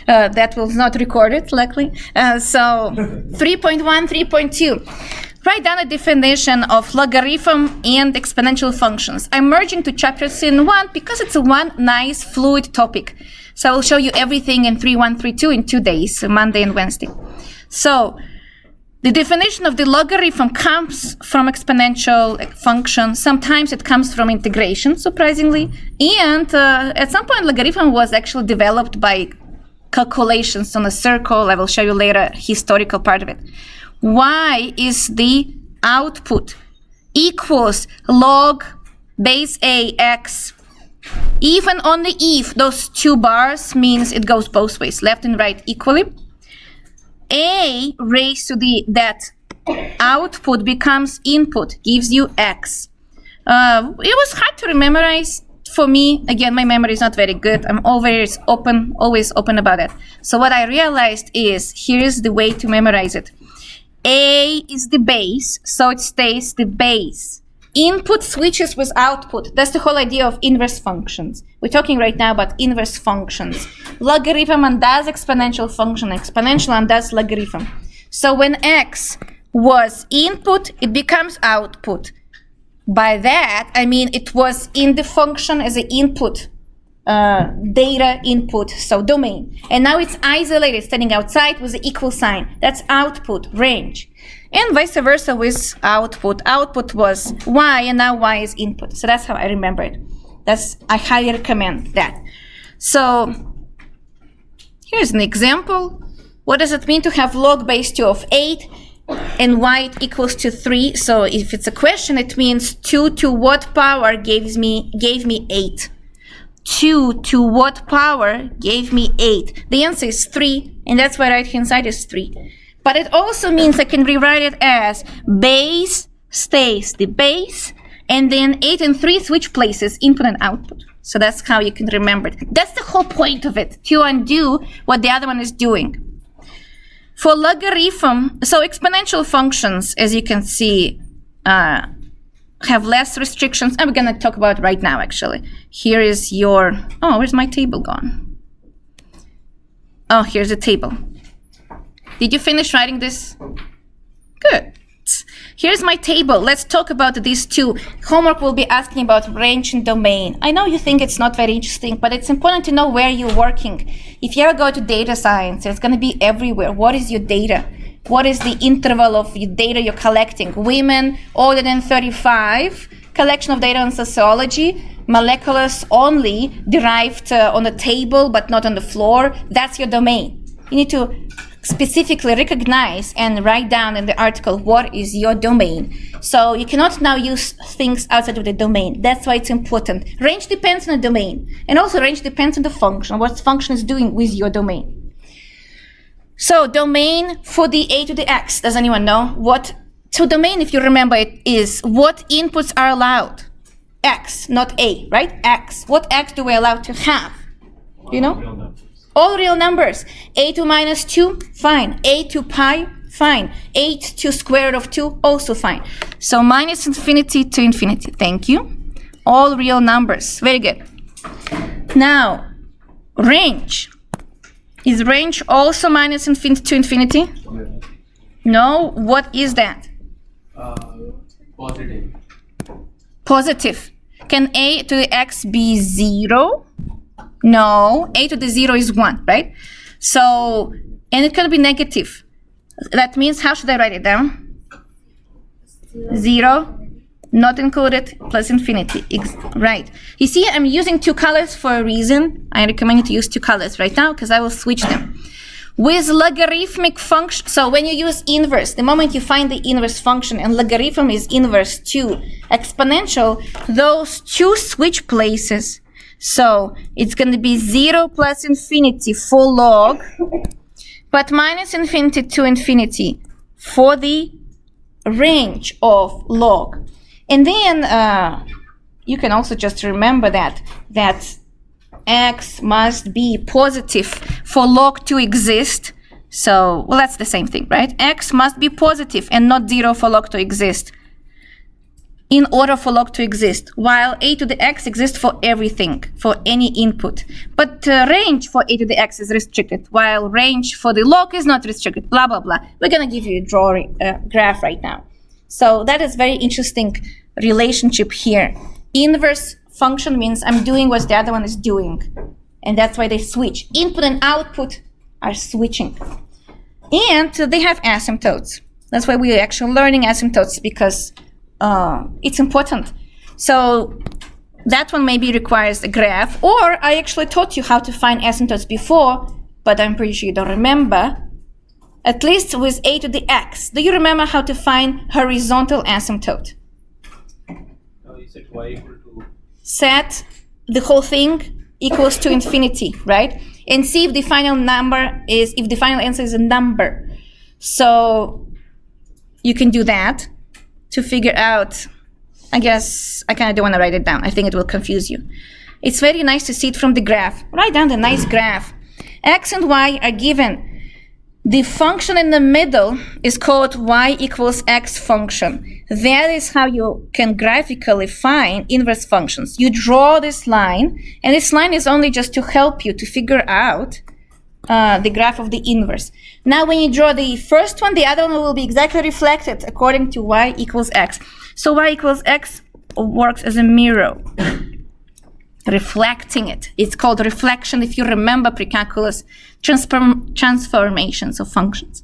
That was not recorded, luckily. So 3.1, 3.2. Write down a definition of logarithm and exponential functions. I'm merging two chapters in one because it's one nice fluid topic. So I will show you everything in 3.1, 3.2 in 2 days, Monday and Wednesday. So the definition of the logarithm comes from exponential function. Sometimes it comes from integration, surprisingly. And at some point, logarithm was actually developed by calculations on a circle. I will show you later historical part of it. Y is the output equals log base A x. Even on the if, those two bars means it goes both ways, left and right equally. A raised to that output becomes input, gives you x. It was hard to memorize for me. Again, my memory is not very good. I'm always open about it. So what I realized is, here's the way to memorize it. A is the base, so it stays the base. Input switches with output. That's the whole idea of inverse functions. We're talking right now about inverse functions. Logarithm undoes exponential function. Exponential undoes logarithm. So when x was input, it becomes output. By that, I mean it was in the function as an input, data input, so domain. And now it's isolated, standing outside with the equal sign. That's output, range. And vice versa with output. Output was y, and now y is input. So that's how I remember it. I highly recommend that. So here's an example. What does it mean to have log base 2 of 8 and y equals to 3? So if it's a question, it means 2 to what power gave me 8? 2 to what power gave me 8? The answer is 3, and that's why right hand side is 3. But it also means I can rewrite it as base stays the base, and then 8 and 3 switch places, input and output. So that's how you can remember it. That's the whole point of it, to undo what the other one is doing. For logarithm, so exponential functions, as you can see, have less restrictions. I'm going to talk about right now, actually. Here is your, where's my table gone? Oh, here's the table. Did you finish writing this? Good. Here's my table. Let's talk about these two. Homework will be asking about range and domain. I know you think it's not very interesting, but it's important to know where you're working. If you ever go to data science, it's going to be everywhere. What is your data? What is the interval of your data you're collecting? Women older than 35, collection of data on sociology, moleculars only, derived on the table but not on the floor. That's your domain. You need to specifically recognize and write down in the article what is your domain. So you cannot now use things outside of the domain. That's why it's important. Range depends on the domain, and also range depends on the function, what the function is doing with your domain. So domain for the a to the x, does anyone know? So domain, if you remember it, is what inputs are allowed. X, not a, right? X. What x do we allow to have? You know? All real numbers. A to minus 2, fine. A to pi, fine. 8 to square root of 2, also fine. So minus infinity to infinity. Thank you. All real numbers. Very good. Now, range. Is range also minus infinity to infinity? No. What is that? Positive. Positive. Can a to the x be 0? No, a to the 0 is 1, right? So, and it can be negative. That means, how should I write it down? 0, not included, plus infinity, right. You see, I'm using two colors for a reason. I recommend you to use two colors right now, because I will switch them. With logarithmic function, so when you use inverse, the moment you find the inverse function, and logarithm is inverse to exponential, those two switch places. So it's going to be 0 plus infinity for log, but minus infinity to infinity for the range of log. And then you can also just remember that x must be positive for log to exist. So, well, that's the same thing, right? X must be positive and not 0 for log to exist. in order for log to exist, while a to the x exists for everything, for any input. But range for a to the x is restricted, while range for the log is not restricted, blah, blah, blah. We're going to give you a graph right now. So that is very interesting relationship here. Inverse function means I'm doing what the other one is doing. And that's why they switch. Input and output are switching. And they have asymptotes. That's why we're actually learning asymptotes, because it's important. So that one maybe requires a graph, or I actually taught you how to find asymptotes before, but I'm pretty sure you don't remember. At least with a to the x. Do you remember how to find horizontal asymptote? No, you said y equal to... Set the whole thing equals to infinity, right? And see if the final answer is a number. So you can do that to figure out. I guess I kind of don't want to write it down. I think it will confuse you. It's very nice to see it from the graph. Write down the nice graph. X and y are given. The function in the middle is called y equals x function. That is how you can graphically find inverse functions. You draw this line, and this line is only just to help you to figure out the graph of the inverse. Now when you draw the first one, the other one will be exactly reflected according to y equals x. So y equals x works as a mirror, reflecting it. It's called reflection if you remember precalculus transformations of functions.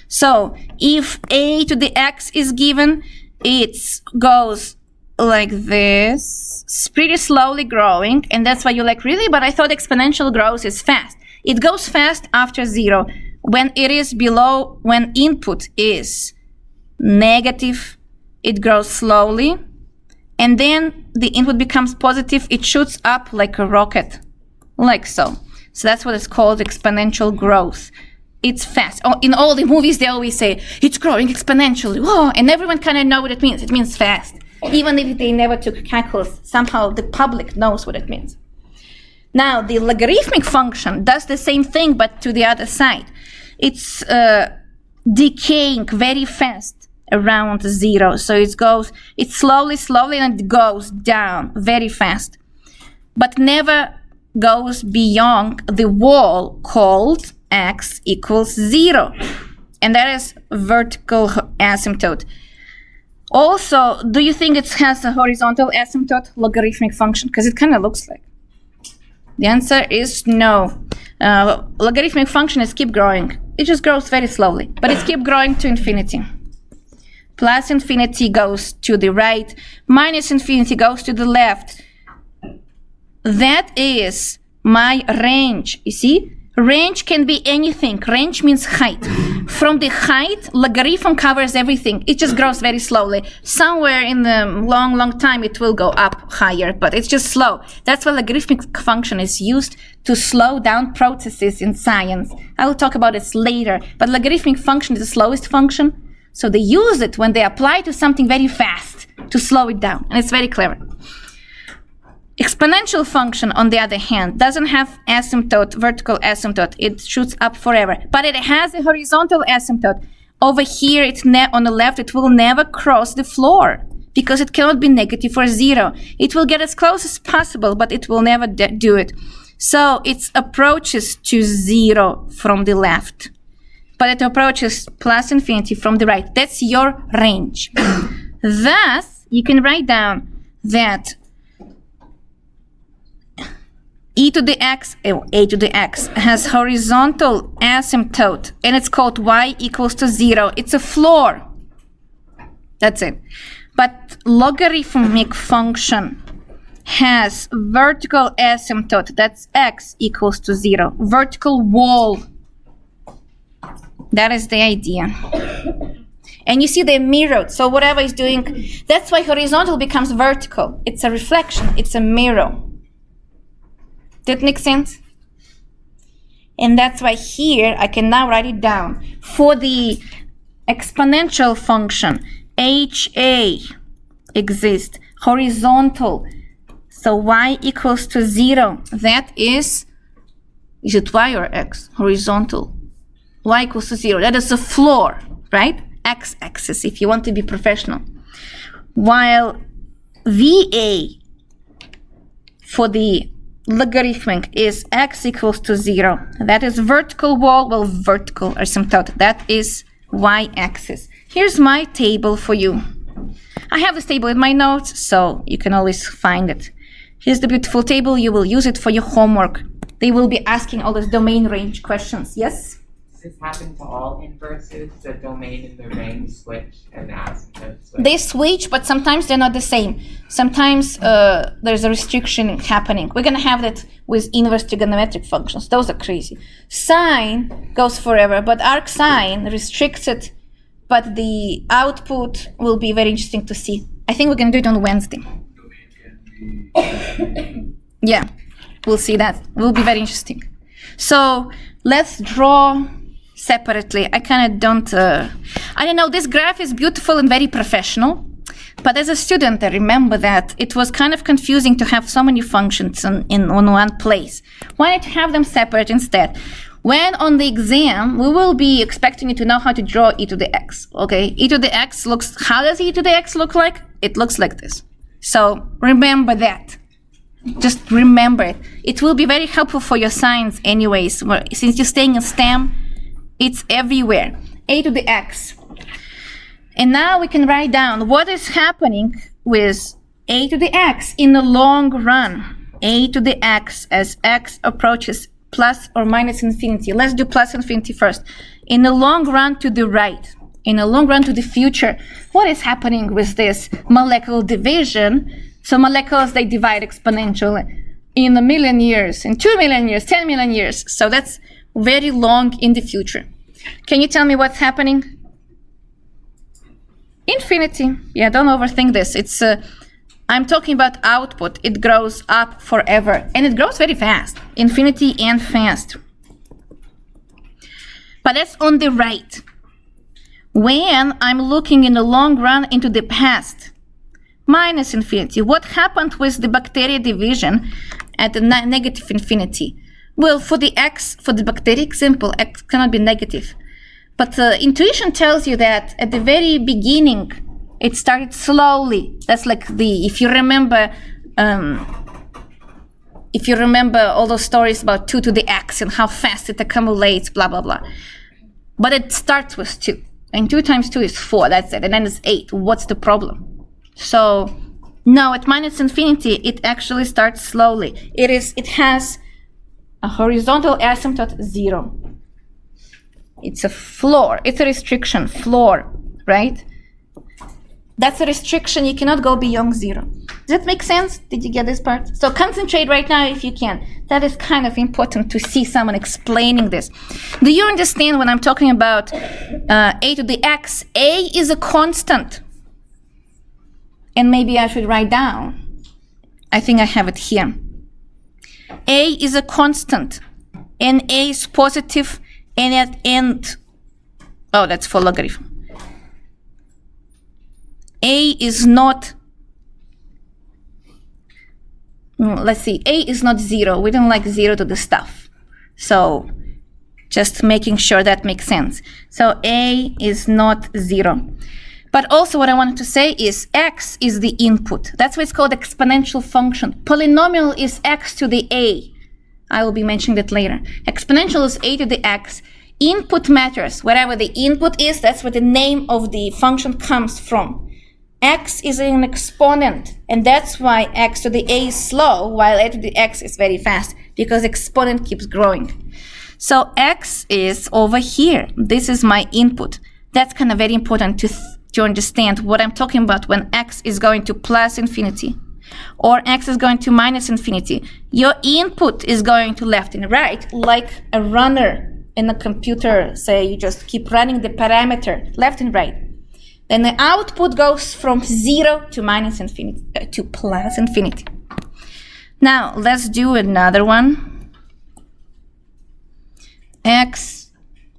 So if a to the x is given, it goes like this, pretty slowly growing, and that's why you're like, really? But I thought exponential growth is fast. It goes fast after 0. When it is below, when input is negative, it grows slowly. And then the input becomes positive. It shoots up like a rocket, like so. So that's what is called exponential growth. It's fast. Oh, in all the movies, they always say, it's growing exponentially. Whoa, and everyone kind of know what it means. It means fast. Even if they never took calculus, somehow the public knows what it means. Now, the logarithmic function does the same thing, but to the other side. It's decaying very fast around 0. So it's slowly, and it goes down very fast. But never goes beyond the wall called x equals 0. And that is vertical asymptote. Also, do you think it has a horizontal asymptote, logarithmic function? Because it kind of looks like. The answer is no. Logarithmic function is keep growing. It just grows very slowly, but it keeps growing to infinity. Plus infinity goes to the right, minus infinity goes to the left. That is my range. You see? Range can be anything. Range means height. From the height, logarithm covers everything. It just grows very slowly. Somewhere in the long time, it will go up higher, but it's just slow. That's why logarithmic function is used to slow down processes in science. I will talk about this later, but logarithmic function is the slowest function. So they use it when they apply to something very fast to slow it down, and it's very clever. Exponential function, on the other hand, doesn't have asymptote, vertical asymptote. It shoots up forever. But it has a horizontal asymptote. Over here, on the left, it will never cross the floor because it cannot be negative or 0. It will get as close as possible, but it will never do it. So it approaches to 0 from the left. But it approaches plus infinity from the right. That's your range. Thus, you can write down that a to the x has horizontal asymptote, and it's called y equals to 0. It's a floor. That's it. But logarithmic function has vertical asymptote. That's x equals to 0. Vertical wall. That is the idea. And you see they're mirrored. So whatever is doing, that's why horizontal becomes vertical. It's a reflection. It's a mirror. That makes sense? And that's why here I can now write it down. For the exponential function, HA exists, horizontal. So y equals to 0. That is it y or x? Horizontal. Y equals to 0. That is the floor, right? X-axis if you want to be professional. While VA for the logarithmic is x equals to 0. That is vertical wall, well, vertical asymptote. That is y-axis. Here's my table for you. I have this table in my notes, so you can always find it. Here's the beautiful table. You will use it for your homework. They will be asking all those domain range questions. Yes? Does this happen to all inverses? The domain and the range switch and the asymptote switch? They switch, but sometimes they're not the same. Sometimes there's a restriction happening. We're going to have that with inverse trigonometric functions. Those are crazy. Sine goes forever, but arcsine restricts it, but the output will be very interesting to see. I think we're going to do it on Wednesday. Yeah, we'll see that. It will be very interesting. So let's draw separately. I kind of don't, I don't know, this graph is beautiful and very professional, but as a student, I remember that it was kind of confusing to have so many functions in one place. Why not have them separate instead? When on the exam, we will be expecting you to know how to draw e to the x, okay? E to the x looks, how does e to the x look like? It looks like this. So remember that. Just remember it. It will be very helpful for your science anyways. Since you're staying in STEM, it's everywhere. A to the x. And now we can write down what is happening with a to the x in the long run. A to the x as x approaches plus or minus infinity. Let's do plus infinity first. In the long run to the right. In the long run to the future, what is happening with this molecular division? So molecules, they divide exponentially in 1 million years, in 2 million years, 10 million years. So that's very long in the future. Can you tell me what's happening? Infinity. Yeah, don't overthink this. It's I'm talking about output. It grows up forever, and it grows very fast. Infinity and fast. But that's on the right. When I'm looking in the long run into the past, minus infinity, what happened with the bacteria division at the negative infinity? Well, for the x, for the bacteria example, x cannot be negative. But intuition tells you that at the very beginning, it started slowly. That's like if you remember all those stories about 2 to the x and how fast it accumulates, blah, blah, blah. But it starts with 2. And 2 times 2 is 4, that's it. And then it's 8. What's the problem? So, no, at minus infinity, it actually starts slowly. It has a horizontal asymptote 0. It's a floor. It's a restriction, floor, right? That's a restriction. You cannot go beyond 0. Does that make sense? Did you get this part? So concentrate right now if you can. That is kind of important to see someone explaining this. Do you understand when I'm talking about a to the x? A is a constant. And maybe I should write down. I think I have it here. A is a constant. And A is positive. And at end, oh, that's for logarithm. A is not, let's see, A is not 0. We don't like 0 to the stuff. So just making sure that makes sense. So A is not 0. But also what I wanted to say is x is the input. That's why it's called exponential function. Polynomial is x to the a. I will be mentioning that later. Exponential is a to the x. Input matters. Wherever the input is, that's where the name of the function comes from. X is an exponent, and that's why x to the a is slow, while a to the x is very fast, because exponent keeps growing. So x is over here. This is my input. That's kind of very important to understand what I'm talking about when x is going to plus infinity or x is going to minus infinity. Your input is going to left and right, like a runner in a computer. Say you just keep running the parameter left and right. Then the output goes from 0 to minus infinity, to plus infinity. Now let's do another one. X,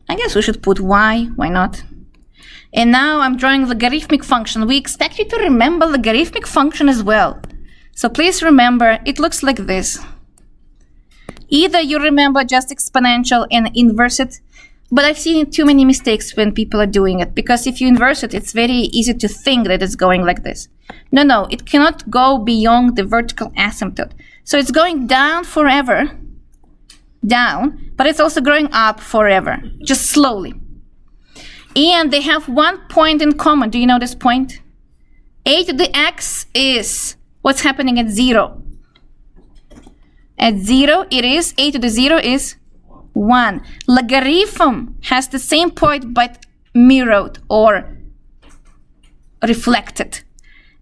I guess we should put y, why not? And now I'm drawing logarithmic function. We expect you to remember logarithmic function as well. So please remember, it looks like this. Either you remember just exponential and inverse it, But I've seen too many mistakes when people are doing it, because if you inverse it, it's very easy to think that it's going like this. No, it cannot go beyond the vertical asymptote. So it's going down forever, down, but it's also growing up forever, just slowly. And they have one point in common. Do you know this point? A to the x is what's happening at 0. At 0, it is, a to the 0 is 1. Logarithm has the same point but mirrored or reflected.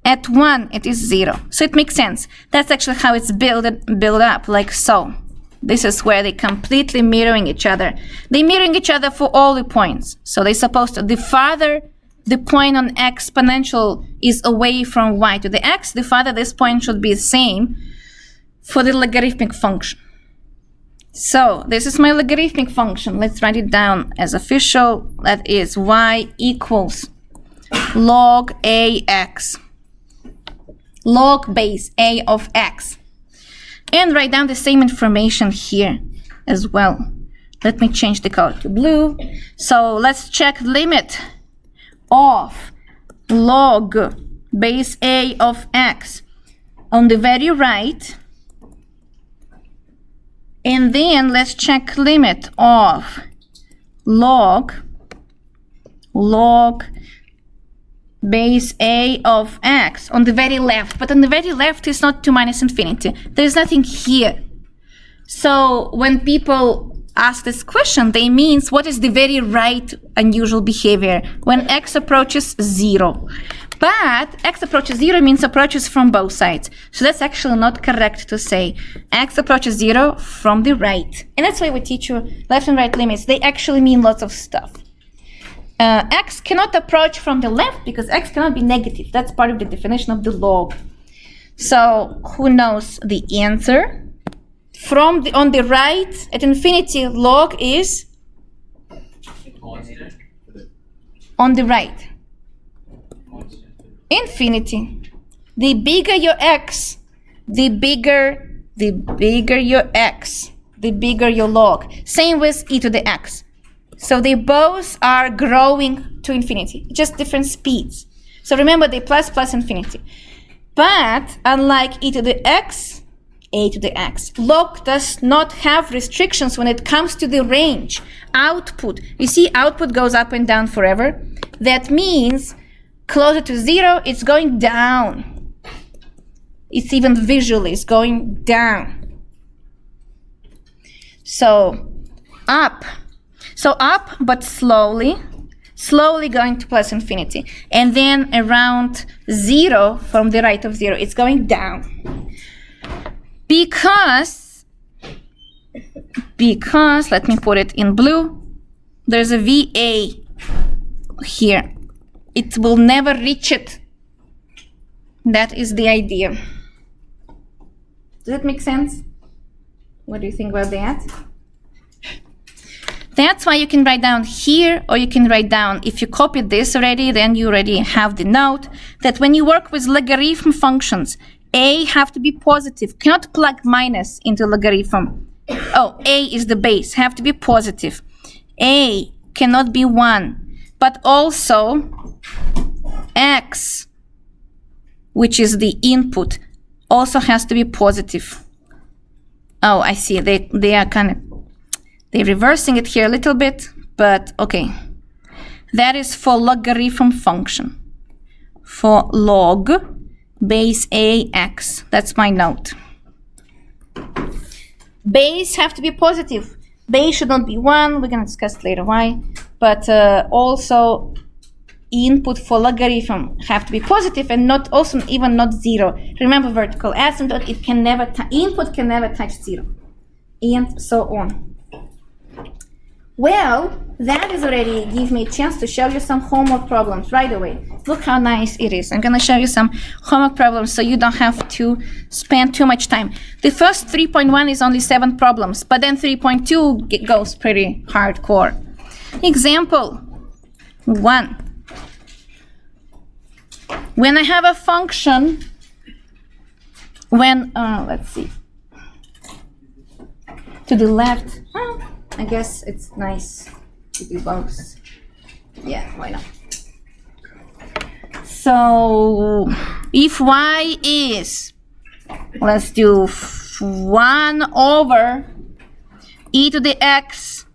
At 1, it is 0. So it makes sense. That's actually how it's built up, like so. This is where they're completely mirroring each other. They're mirroring each other for all the points. So they're supposed to, the farther the point on exponential is away from y to the x, the farther this point should be the same for the logarithmic function. So this is my logarithmic function. Let's write it down as official. That is y equals log ax, log base a of x. And write down the same information here as well. Let me change the color to blue. So let's check limit of log base a of x on the very right. And then let's check limit of log base a of x on the very left. But on the very left is not 2 minus infinity. There's nothing here. So when people ask this question, they means what is the very right unusual behavior when x approaches 0. But x approaches 0 means approaches from both sides. So that's actually not correct to say x approaches 0 from the right. And that's why we teach you left and right limits. They actually mean lots of stuff. X cannot approach from the left because x cannot be negative. That's part of the definition of the log. So who knows the answer? On the right, at infinity, log is on the right. Infinity. The bigger your x, the bigger your x, the bigger your log. Same with e to the x. So they both are growing to infinity, just different speeds. So remember, they plus infinity. But unlike e to the x, a to the x, log does not have restrictions when it comes to the range. Output, you see output goes up and down forever. That means closer to 0, it's going down. It's even visually, it's going down. So up. So up, but slowly going to plus infinity. And then around 0, from the right of 0, it's going down. Because, let me put it in blue, there's a VA here. It will never reach it. That is the idea. Does that make sense? What do you think about that? That's why you can write down here, or you can write down, if you copied this already, then you already have the note that when you work with logarithm functions, a have to be positive. Cannot plug minus into logarithm. Oh, a is the base, have to be positive. A cannot be 1, but also x, which is the input, also has to be positive. Oh, I see. They are kind of, they're reversing it here a little bit, but okay. That is for logarithm function. For log base ax. That's my note. Base have to be positive. Base should not be 1. We're going to discuss later why. But also input for logarithm have to be positive and not also even not 0. Remember vertical asymptote, it can never input can never touch 0. And so on. Well, that is already give me a chance to show you some homework problems right away. Look how nice it is. I'm going to show you some homework problems so you don't have to spend too much time. The first 3.1 is only 7 problems, but then 3.2 goes pretty hardcore. Example 1. When I have a function, when, let's see, to the left, I guess it's nice to do both. Yeah, why not? So if y is, let's do 1 over e to the x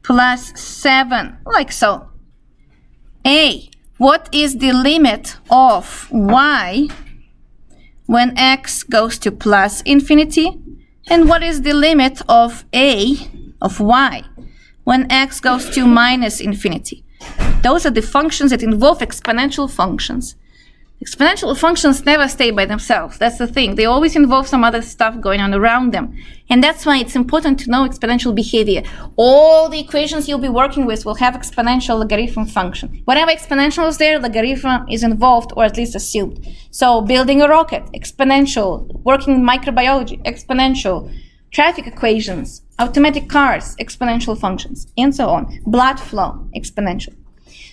plus 7, like so. A, what is the limit of y when x goes to plus infinity? And what is the limit of a, of y, when x goes to minus infinity? Those are the functions that involve exponential functions. Exponential functions never stay by themselves. That's the thing. They always involve some other stuff going on around them. And that's why it's important to know exponential behavior. All the equations you'll be working with will have exponential logarithm function. Whenever exponential is there, logarithm is involved or at least assumed. So building a rocket, exponential. Working in microbiology, exponential. Traffic equations, automatic cars, exponential functions, and so on. Blood flow, exponential.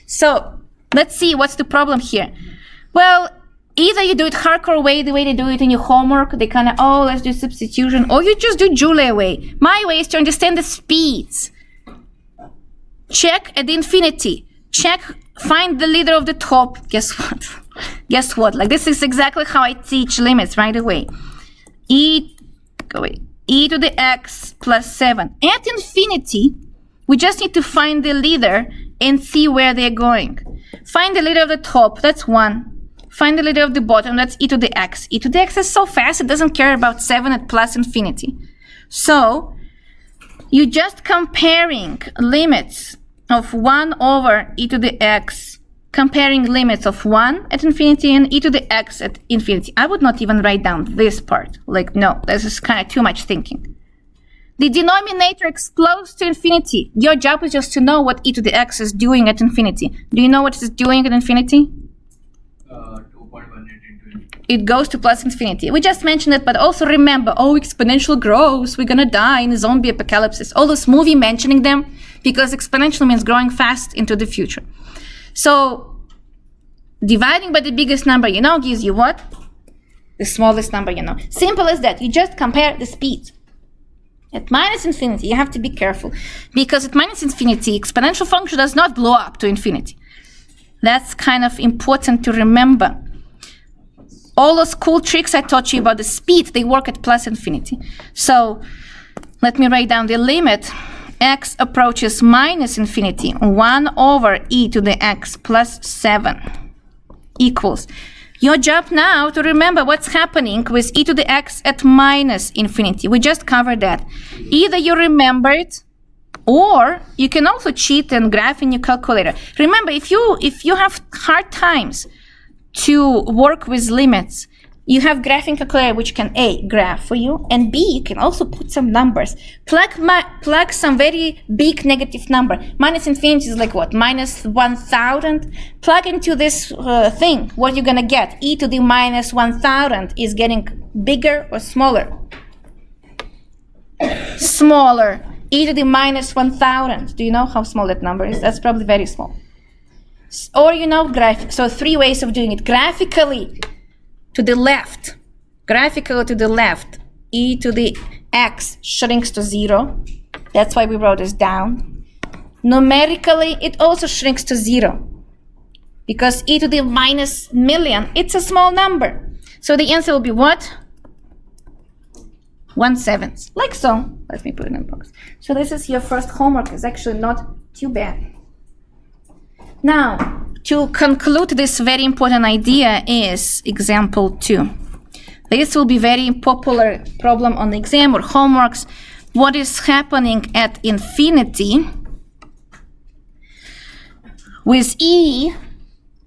So let's see what's the problem here. Well, either you do it hardcore way, the way they do it in your homework, they kind of, oh, let's do substitution, or you just do Julia way. My way is to understand the speeds. Check at infinity. Check, find the leader of the top. Guess what? Guess what? Like, this is exactly how I teach limits right away. E to the x plus 7. At infinity, we just need to find the leader and see where they're going. Find the leader of the top, that's 1. Find the leader of the bottom, that's e to the x. E to the x is so fast, it doesn't care about 7 at plus infinity. So, you're just comparing limits of 1 over e to the x, comparing limits of 1 at infinity and e to the x at infinity. I would not even write down this part. Like, no, this is kind of too much thinking. The denominator explodes to infinity. Your job is just to know what e to the x is doing at infinity. Do you know what it's doing at infinity? 2.18 into infinity. It goes to plus infinity. We just mentioned it, but also remember, oh, exponential grows, we're gonna die in a zombie apocalypse. All this movie mentioning them, because exponential means growing fast into the future. So, dividing by the biggest number you know gives you what? The smallest number you know. Simple as that. You just compare the speeds. At minus infinity, you have to be careful, because at minus infinity, exponential function does not blow up to infinity. That's kind of important to remember. All those cool tricks I taught you about the speed, they work at plus infinity. So let me write down the limit. X approaches minus infinity, 1 over e to the x plus 7 equals. Your job now to remember what's happening with e to the x at minus infinity. We just covered that. Either you remember it, or you can also cheat and graph in your calculator. Remember, if you have hard times to work with limits, you have graphing calculator which can A, graph for you, and B, you can also put some numbers. Plug some very big negative number. Minus infinity is like what? Minus 1,000. Plug into this thing, what you're gonna get. E to the minus 1,000 is getting bigger or smaller? Smaller. E to the minus 1,000. Do you know how small that number is? That's probably very small. Or you know graphic. So 3 ways of doing it. Graphically, to the left. Graphically to the left. E to the x shrinks to 0. That's why we wrote this down. Numerically, it also shrinks to 0. Because e to the minus million, it's a small number. So the answer will be what? 1/7. Like so. Let me put it in a box. So this is your first homework. It's actually not too bad. Now, to conclude this very important idea is example 2. This will be very popular problem on the exam or homeworks. What is happening at infinity with e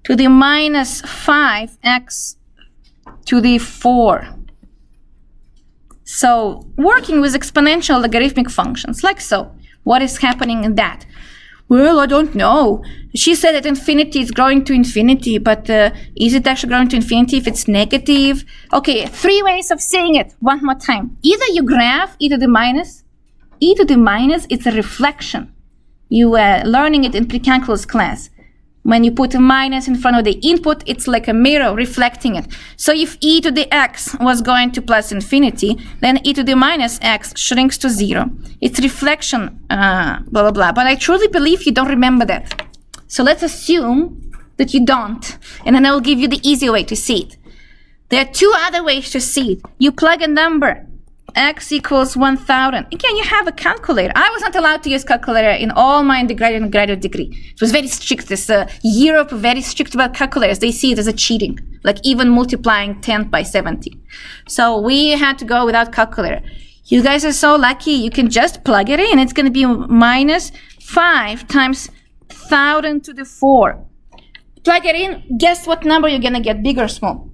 to the minus 5x to the 4. So, working with exponential logarithmic functions, like so. What is happening in that? Well, I don't know. She said that infinity is growing to infinity, but is it actually growing to infinity if it's negative? Okay, 3 ways of saying it. One more time. Either you graph e to the minus. E to the minus, it's a reflection. You were learning it in pre-calculus class. When you put a minus in front of the input, it's like a mirror reflecting it. So if e to the x was going to plus infinity, then e to the minus x shrinks to 0. It's reflection, blah, blah, blah. But I truly believe you don't remember that. So let's assume that you don't. And then I will give you the easy way to see it. There are two other ways to see it. You plug a number. X equals 1000. Again, you have a calculator. I was not allowed to use calculator in all my undergraduate and graduate degree. It was very strict. This Europe, very strict about calculators. They see it as a cheating, like even multiplying 10 by 70. So we had to go without calculator. You guys are so lucky. You can just plug it in. It's going to be minus 5 times 1000 to the 4. Plug it in. Guess what number you're going to get, big or small?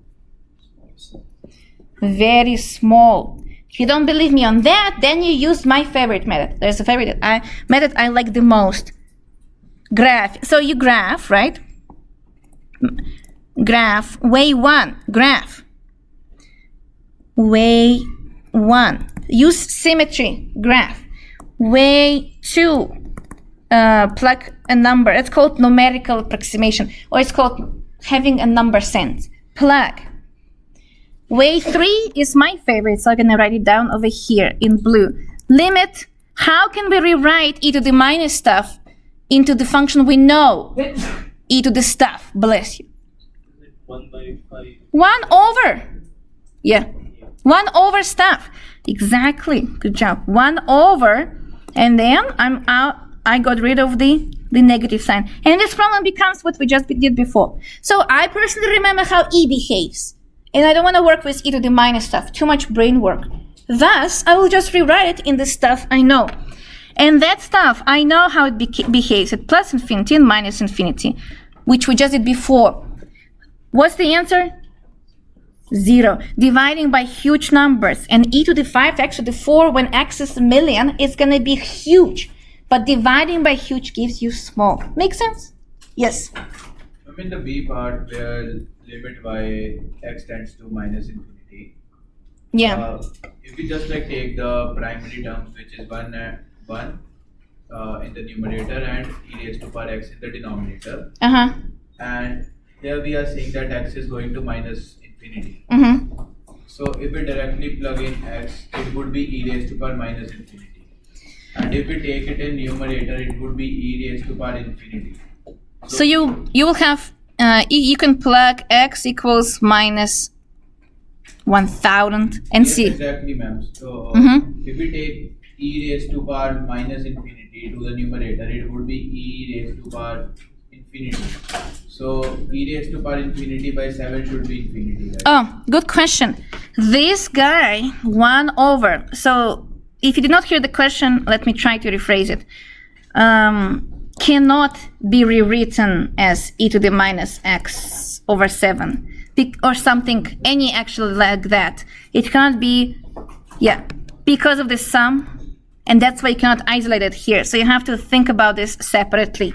Very small. If you don't believe me on that, then you use my favorite method. There's a favorite method I like the most. Graph. So you graph, right? Graph. Way 1. Graph. Way 1. Use symmetry. Graph. Way 2. Plug a number. It's called numerical approximation, or it's called having a number sense. Plug. Way 3 is my favorite, so I'm going to write it down over here in blue. Limit. How can we rewrite e to the minus stuff into the function we know? E to the stuff. Bless you. 1 by 5. 1 over. Yeah. 1 over stuff. Exactly. Good job. 1 over. And then I'm out. I got rid of the negative sign. And this problem becomes what we just did before. So I personally remember how e behaves. And I don't want to work with e to the minus stuff. Too much brain work. Thus, I will just rewrite it in the stuff I know. And that stuff, I know how it behaves at plus infinity and minus infinity, which we just did before. What's the answer? 0. Dividing by huge numbers. And e to the 5x to the 4, when x is a million, is going to be huge. But dividing by huge gives you small. Make sense? Yes. I'm in the b part where limit by x tends to minus infinity. Yeah. If we just like take the primary terms, which is 1 in the numerator and e raised to power x in the denominator. And here we are saying that x is going to minus infinity. So if we directly plug in x, it would be e raised to power minus infinity. And if we take it in numerator, it would be e raised to power infinity. So you will have, you can plug x equals minus 1000 and yes, see. Exactly, ma'am. So if we take e raised to power minus infinity to the numerator, it would be e raised to power infinity. So e raised to power infinity by 7 should be infinity. Right? Oh, good question. This guy, 1 over. So if you did not hear the question, let me try to rephrase it. Cannot be rewritten as e to the minus x over 7 or something, any actually like that. It cannot be, because of the sum, and that's why you cannot isolate it here. So you have to think about this separately.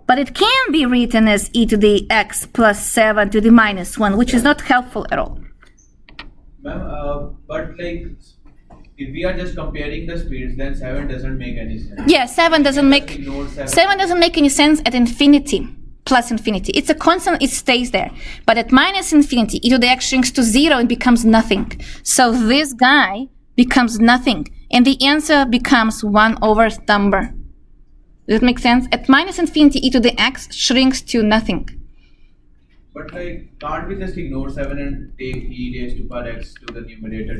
But it can be written as e to the x plus 7 to the minus 1, which is not helpful at all. Ma'am, but like, if we are just comparing the speeds, then 7 doesn't make any sense. Yeah, 7 doesn't make any sense at infinity, plus infinity. It's a constant, it stays there. But at minus infinity, e to the x shrinks to 0 and becomes nothing. So this guy becomes nothing. And the answer becomes 1 over number. Does that make sense? At minus infinity, e to the x shrinks to nothing. But like, can't we just ignore 7 and take e raised to power x to the numerator?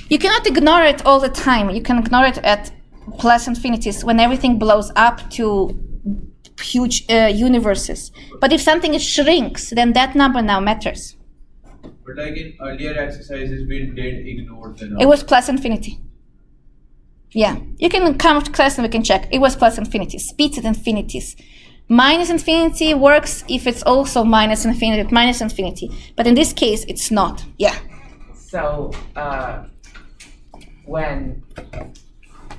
You cannot ignore it all the time. You can ignore it at plus infinities when everything blows up to huge universes. But if something shrinks, then that number now matters. But like in earlier exercises, we did ignore the number. It was plus infinity. Yeah, you can come to class and we can check. It was plus infinity. Speeds at infinities. Minus infinity works if it's also minus infinity at minus infinity. But in this case, it's not. Yeah. So, when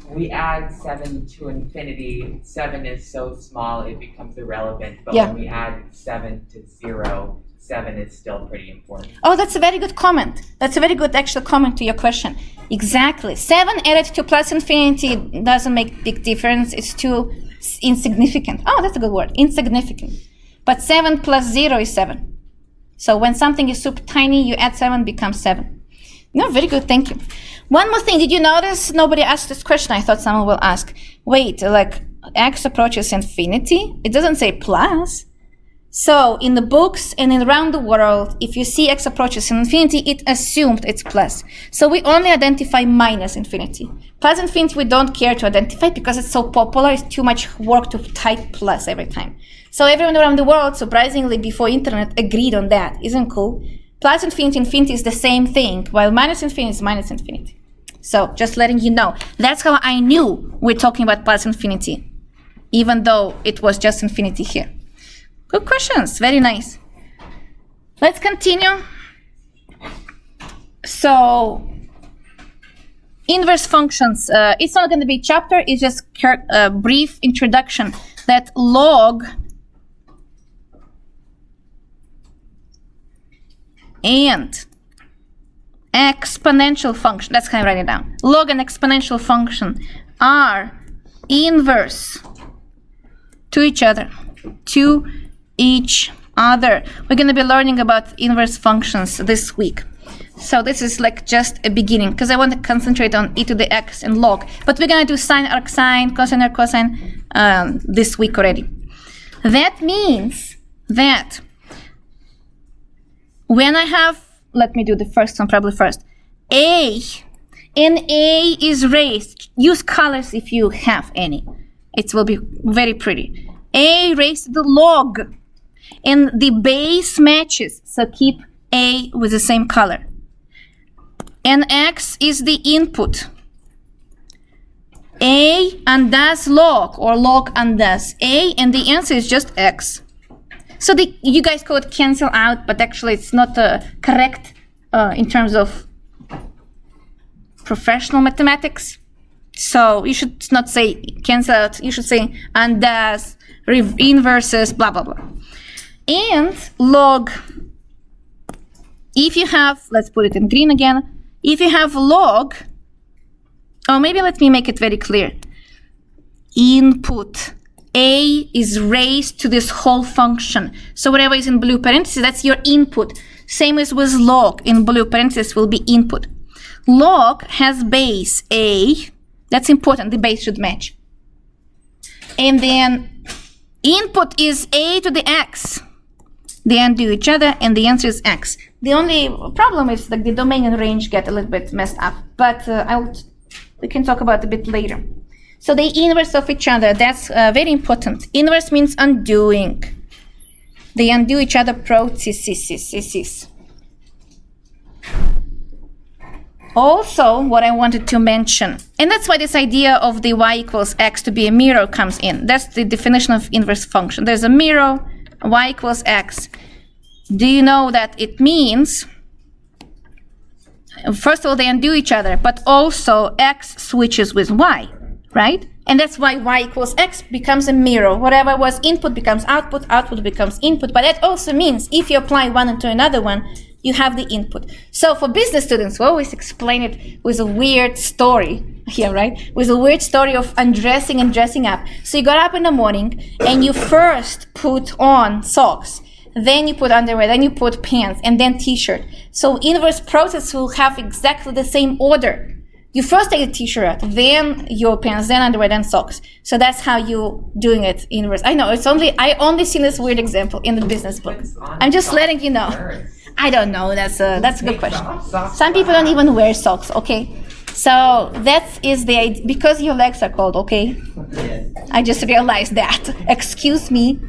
we add 7 to infinity, 7 is so small it becomes irrelevant. But when we add 7 to 0, 7 is still pretty important. Oh, that's a very good comment. That's a very good actual comment to your question. Exactly. 7 added to plus infinity doesn't make big difference. It's too insignificant. Oh, that's a good word. Insignificant. But 7 plus 0 is 7. So when something is super tiny, you add 7, becomes 7. No, very good, thank you. One more thing, did you notice nobody asked this question? I thought someone will ask. Wait, like x approaches infinity? It doesn't say plus. So in the books and around the world, if you see x approaches infinity, it assumed it's plus. So we only identify minus infinity. Plus infinity we don't care to identify because it's so popular, it's too much work to type plus every time. So everyone around the world, surprisingly before internet, agreed on that. Isn't cool? Plus infinity is the same thing, while minus infinity is minus infinity. So just letting you know. That's how I knew we're talking about plus infinity, even though it was just infinity here. Good questions, very nice. Let's continue. So, inverse functions. It's not going to be a chapter, it's just a brief introduction that log and exponential function, that's how I write it down. Log and exponential function are inverse to each other. We're going to be learning about inverse functions this week. So this is like just a beginning because I want to concentrate on e to the x and log. But we're going to do sine, arcsine, cosine, arc cosine this week already. That means that when I have, let me do the first one probably first, a, and a is raised. Use colors if you have any. It will be very pretty. A raised to the log. And the base matches, so keep A with the same color. And X is the input. A undoes log, or log undoes A, and the answer is just X. So you guys call it cancel out, but actually it's not correct in terms of professional mathematics. So you should not say cancel out, you should say undoes, inverses, blah, blah, blah. And log, if you have, let's put it in green again, if you have log, or maybe let me make it very clear. Input, A is raised to this whole function. So whatever is in blue parentheses, that's your input. Same as with log, in blue parentheses will be input. Log has base A, that's important, the base should match. And then input is A to the X. They undo each other, and the answer is X. The only problem is like the domain and range get a little bit messed up, but we can talk about it a bit later. So they inverse of each other. That's very important. Inverse means undoing. They undo each other processes. Also, what I wanted to mention, and that's why this idea of the y equals x to be a mirror comes in. That's the definition of inverse function. There's a mirror, y equals x. Do you know that it means, first of all, they undo each other, but also x switches with y, right? And that's why y equals x becomes a mirror. Whatever was input becomes output, output becomes input. But that also means if you apply one into another one, you have the input. So for business students, we always explain it with a weird story here, right? With a weird story of undressing and dressing up. So you got up in the morning and you first put on socks, then you put underwear, then you put pants, and then t-shirt. So inverse process will have exactly the same order. You first take a t-shirt, then your pants, then underwear, then socks. So that's how you're doing it inverse. I know, I only seen this weird example in the business book. I'm just letting you know. I don't know, that's a good question. Some people don't even wear socks, okay? So that is the idea, because your legs are cold, okay? I just realized that. Excuse me.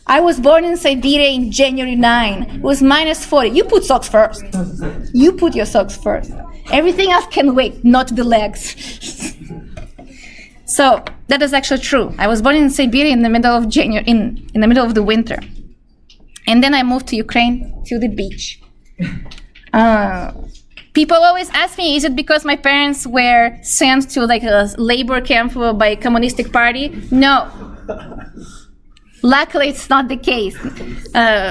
I was born in Siberia in January 9. It was minus 40. You put socks first. You put your socks first. Everything else can wait, not the legs. So that is actually true. I was born in Siberia in the middle of January, in the middle of the winter. And then I moved to Ukraine, to the beach. People always ask me, is it because my parents were sent to like a labor camp by a communistic party? No. Luckily, it's not the case.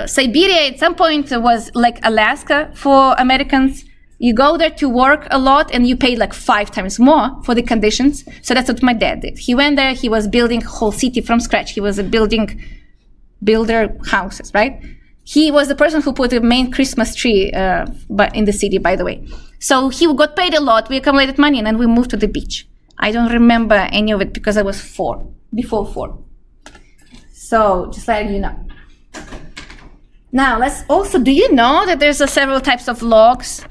Siberia at some point was like Alaska for Americans. You go there to work a lot and you pay like 5 times more for the conditions. So that's what my dad did. He went there, he was building a whole city from scratch. He was building builder houses, right? He was the person who put the main Christmas tree but in the city, by the way. So he got paid a lot. We accumulated money, and then we moved to the beach. I don't remember any of it because I was before 4. So just letting you know. Now let's also, do you know that there's several types of logs?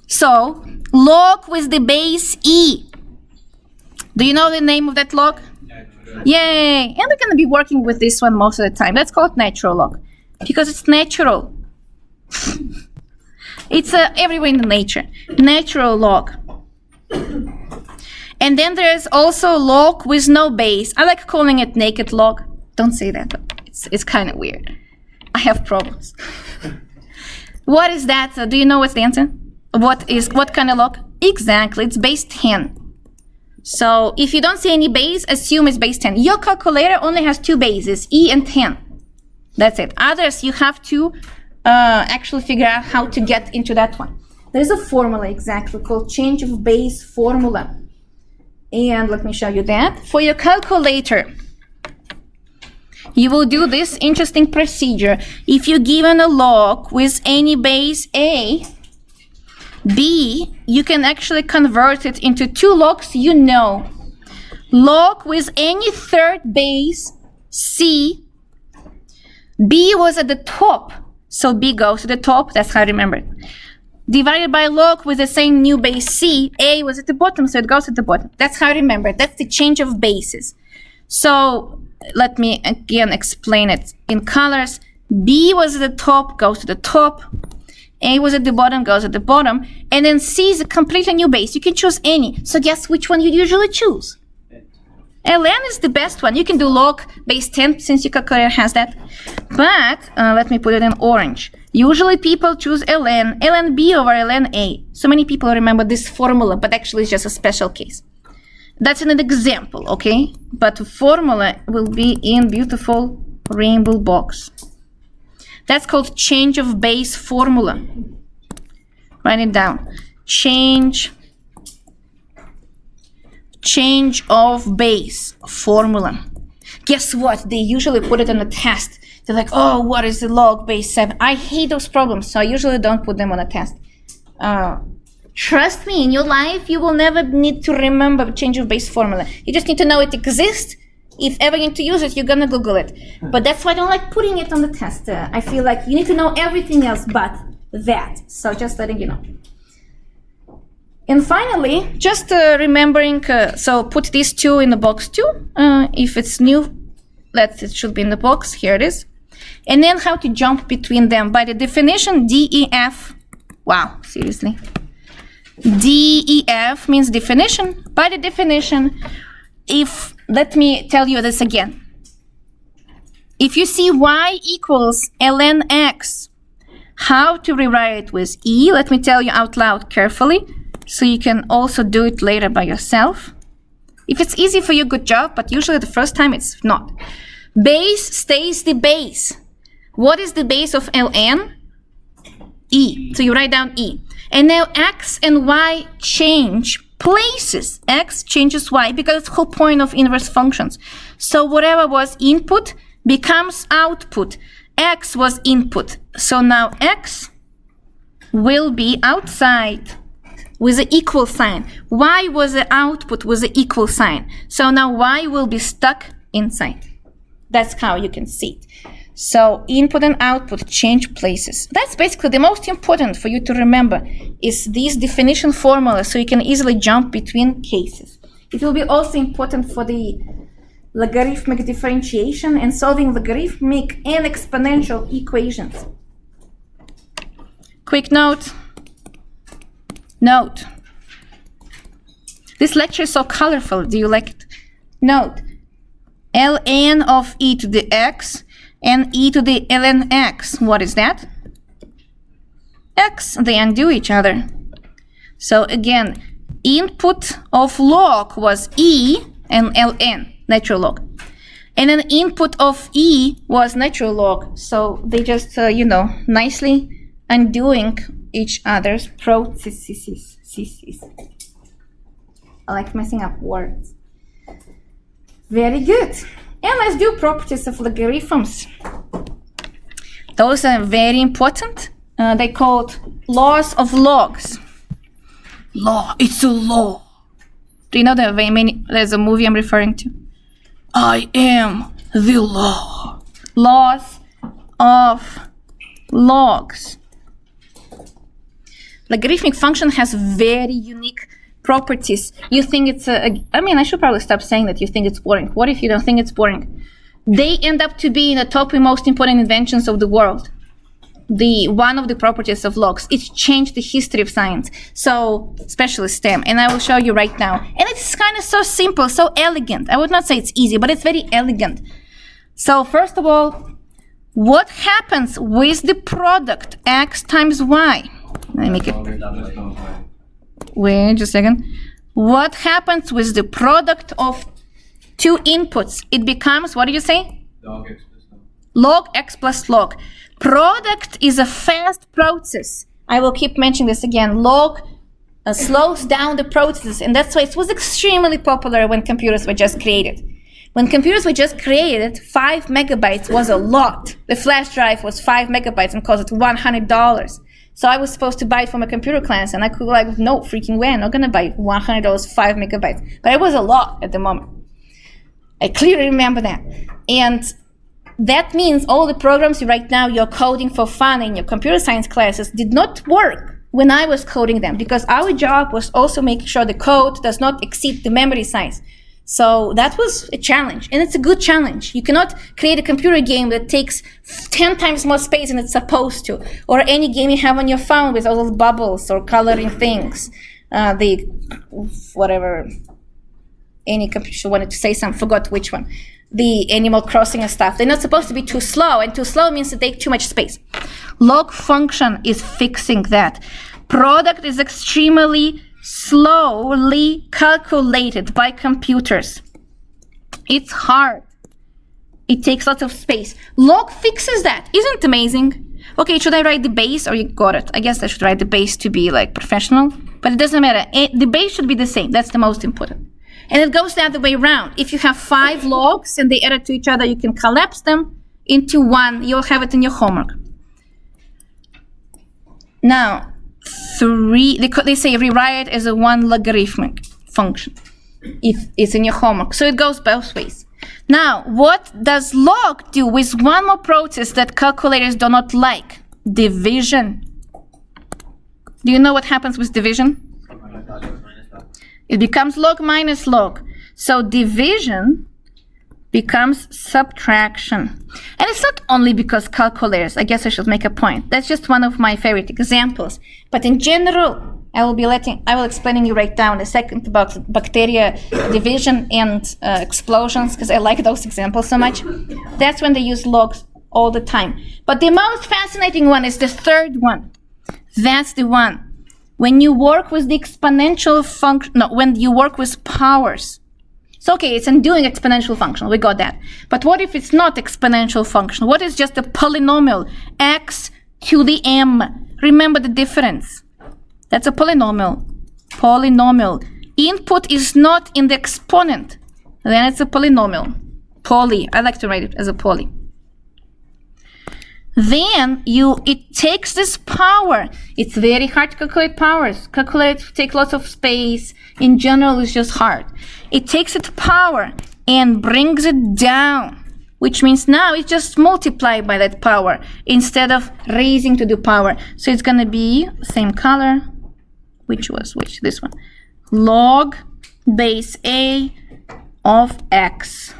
So log with the base e. Do you know the name of that log? Natural. Yay! And we're going to be working with this one most of the time. Let's call it natural log because it's natural. It's everywhere in the nature. Natural log. And then there's also log with no base. I like calling it naked log. Don't say that. It's kind of weird. I have problems. What is that? Do you know what's the answer? What kind of log? Exactly, it's base 10. So if you don't see any base, assume it's base 10. Your calculator only has 2 bases, e and 10. That's it. Others, you have to actually figure out how to get into that one. There's a formula exactly called change of base formula. And let me show you that. For your calculator, you will do this interesting procedure. If you're given a log with any base a, b, you can actually convert it into 2 logs you know. Log with any third base c, b was at the top, so b goes to the top, that's how I remember it. Divided by log with the same new base c, a was at the bottom, so it goes at the bottom. That's how I remember it. That's the change of bases. So let me again explain it in colors. B was at the top, goes to the top. A was at the bottom, goes at the bottom. And then C is a completely new base. You can choose any. So guess which one you usually choose? ln is the best one. You can do log base 10 since your calculator has that. But let me put it in orange. Usually people choose ln b over ln a. So many people remember this formula, but actually it's just a special case. That's an example, okay? But the formula will be in beautiful rainbow box. That's called change of base formula. Write it down. Change of base formula. Guess what? They usually put it on a test. They're like, oh, what is the log base 7? I hate those problems, so I usually don't put them on a test. Trust me, in your life, you will never need to remember change of base formula. You just need to know it exists. If ever you need to use it, you're gonna Google it. But that's why I don't like putting it on the test. I feel like you need to know everything else but that. So just letting you know. And finally, just remembering, so put these 2 in the box too. If it's new, it should be in the box. Here it is. And then how to jump between them. By the definition, DEF. Wow, seriously. DEF means definition. By the definition, let me tell you this again. If you see y equals ln x, how to rewrite it with e, let me tell you out loud carefully, so you can also do it later by yourself. If it's easy for you, good job, but usually the first time it's not. Base stays the base. What is the base of ln? E. So you write down e. And now x and y change places. X changes y because it's the whole point of inverse functions. So whatever was input becomes output. X was input. So now x will be outside with the equal sign. Y was the output with the equal sign. So now y will be stuck inside. That's how you can see it. So input and output change places. That's basically the most important for you to remember is these definition formulas so you can easily jump between cases. It will be also important for the logarithmic differentiation and solving logarithmic and exponential equations. Quick note. Note. This lecture is so colorful. Do you like it? Note. ln of e to the x and e to the ln x. What is that? X. They undo each other. So again, input of log was e and ln, natural log. And then input of e was natural log. So they just, nicely undoing each other's processes. I like messing up words. Very good. And let's do properties of logarithms. Those are very important. They called laws of logs. Law, it's a law. Do you know there's a movie I'm referring to? I am the law. Laws of logs. Logarithmic function has very unique properties. You think it's I should probably stop saying that you think it's boring. What if you don't think it's boring? They end up to be the top most important inventions of the world. One of the properties of logs. It changed the history of science. So, especially STEM. And I will show you right now. And it's kind of so simple, so elegant. I would not say it's easy, but it's very elegant. So, first of all, what happens with the product x times y? Let me make it. Wait just a second. What happens with the product of two inputs? It becomes, what do you say? Log X plus log. Log x plus log. Product is a fast process. I will keep mentioning this again. Log slows down the process, and that's why it was extremely popular when computers were just created. When computers were just created, 5 megabytes was a lot. The flash drive was 5 megabytes and cost $100. So I was supposed to buy it from a computer class, and I could no freaking way, I'm not gonna buy $100, 5 megabytes. But it was a lot at the moment. I clearly remember that. And that means all the programs right now you're coding for fun in your computer science classes did not work when I was coding them, because our job was also making sure the code does not exceed the memory size. So that was a challenge, and it's a good challenge. You cannot create a computer game that takes 10 times more space than it's supposed to, or any game you have on your phone with all those bubbles or coloring things. Any computer wanted to say something, forgot which one. The Animal Crossing and stuff. They're not supposed to be too slow, and too slow means to take too much space. Log function is fixing that. Product is extremely slowly calculated by computers. It's hard. It takes lots of space. Log fixes that. Isn't it amazing? Okay, should I write the base, or you got it? I guess I should write the base to be professional, but it doesn't matter. The base should be the same. That's the most important. And it goes the other way around. If you have 5 logs and they add to each other, you can collapse them into one. You'll have it in your homework. Now, they say rewrite as a one logarithmic function if it's in your homework. So it goes both ways. Now, what does log do with one more process that calculators do not like? Division. Do you know what happens with division? It becomes log minus log. So division becomes subtraction. And it's not only because calculators. I guess I should make a point. That's just one of my favorite examples. But in general, I will explaining you right now in a second about bacteria division and explosions, because I like those examples so much. That's when they use logs all the time. But the most fascinating one is the third one. That's the one. When you work with the exponential function, when you work with powers. So okay, it's undoing exponential function, we got that. But what if it's not exponential function? What is just a polynomial? X to the m. Remember the difference. That's a polynomial. Polynomial. Input is not in the exponent. Then it's a polynomial. Poly. I like to write it as a poly. Then it takes this power. It's very hard to calculate powers. Take lots of space. In general, it's just hard. It takes its power and brings it down, which means now it's just multiplied by that power instead of raising to the power. So it's going to be same color. Which? This one. Log base A of x.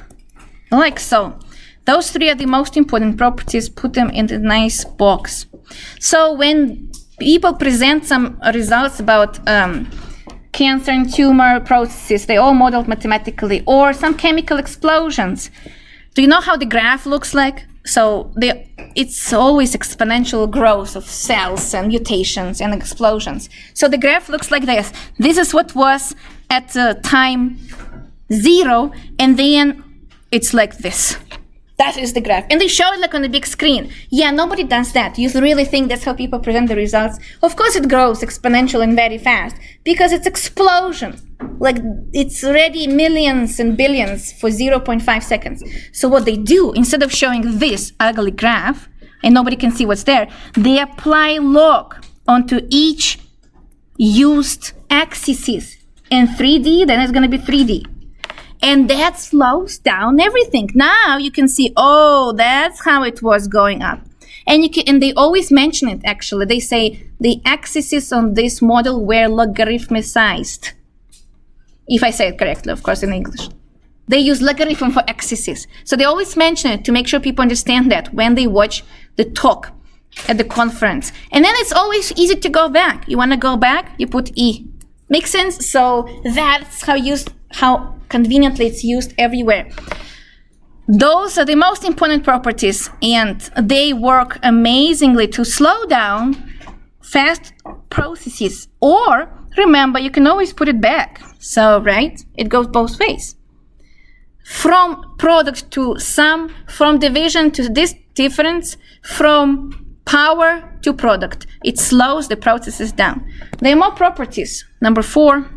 Like so. Those 3 are the most important properties. Put them in the nice box. So when people present some results about cancer and tumor processes, they all modeled mathematically, or some chemical explosions. Do you know how the graph looks like? So it's always exponential growth of cells and mutations and explosions. So the graph looks like this. This is what was at time 0, and then it's like this. That is the graph. And they show it like on the big screen. Yeah, nobody does that. You really think that's how people present the results? Of course it grows exponential and very fast because it's explosion. Like it's already millions and billions for 0.5 seconds. So what they do, instead of showing this ugly graph, and nobody can see what's there, they apply log onto each used axis in 3D, then it's going to be 3D. And that slows down everything. Now you can see, oh, that's how it was going up. And they always mention it, actually. They say the axes on this model were logarithmicized. If I say it correctly, of course, in English. They use logarithm for axes. So they always mention it to make sure people understand that when they watch the talk at the conference. And then it's always easy to go back. You want to go back, you put E. Makes sense? So that's how conveniently it's used everywhere. Those are the most important properties, and they work amazingly to slow down fast processes. Or, remember, you can always put it back. So, right? It goes both ways. From product to sum, from division to this difference, from power to product. It slows the processes down. There are more properties. Number 4,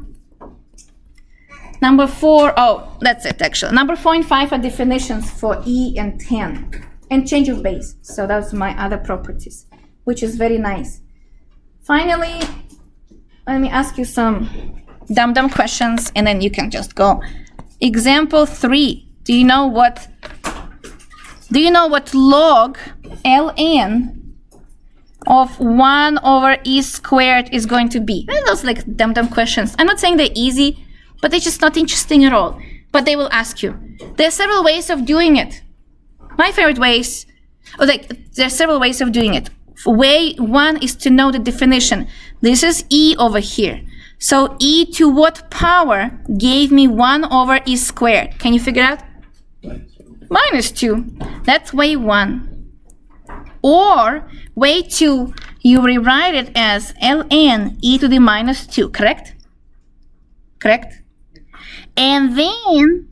oh, that's it actually. Number 4 and 5 are definitions for E and 10 and change of base. So that's my other properties, which is very nice. Finally, let me ask you some dumb questions and then you can just go. Example 3. Do you know what log ln of 1 over e squared is going to be? Those like dumb questions. I'm not saying they're easy, but they're just not interesting at all. But they will ask you. There are several ways of doing it. My favorite ways, there are several ways of doing it. Way 1 is to know the definition. This is e over here. So e to what power gave me 1 over e squared? Can you figure out? -2. That's way 1. Or way 2, you rewrite it as ln e to the -2, correct? Correct? And then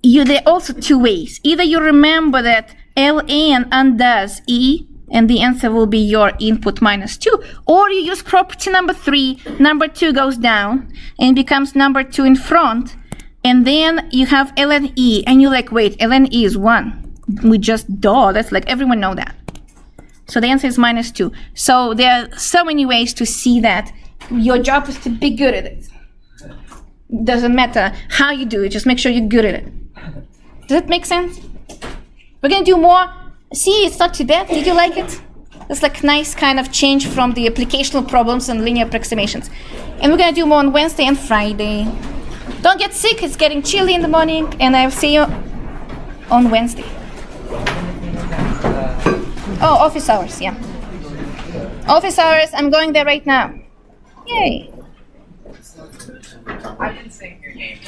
there are also 2 ways. Either you remember that ln undoes e, and the answer will be your input -2, or you use property number 3, number 2 goes down and becomes number 2 in front, and then you have ln e, and you're like, wait, ln e is 1. We just, that's like, everyone know that. So the answer is -2. So there are so many ways to see that. Your job is to be good at it. Doesn't matter how you do it, just make sure you're good at it. Does that make sense? We're gonna do more. See, it's not too bad. Did you like it? It's like nice kind of change from the applicational problems and linear approximations. And we're gonna do more on Wednesday and Friday. Don't get sick, it's getting chilly in the morning, and I'll see you on Wednesday. Oh, office hours, yeah. Office hours, I'm going there right now. Yay. I didn't say your name.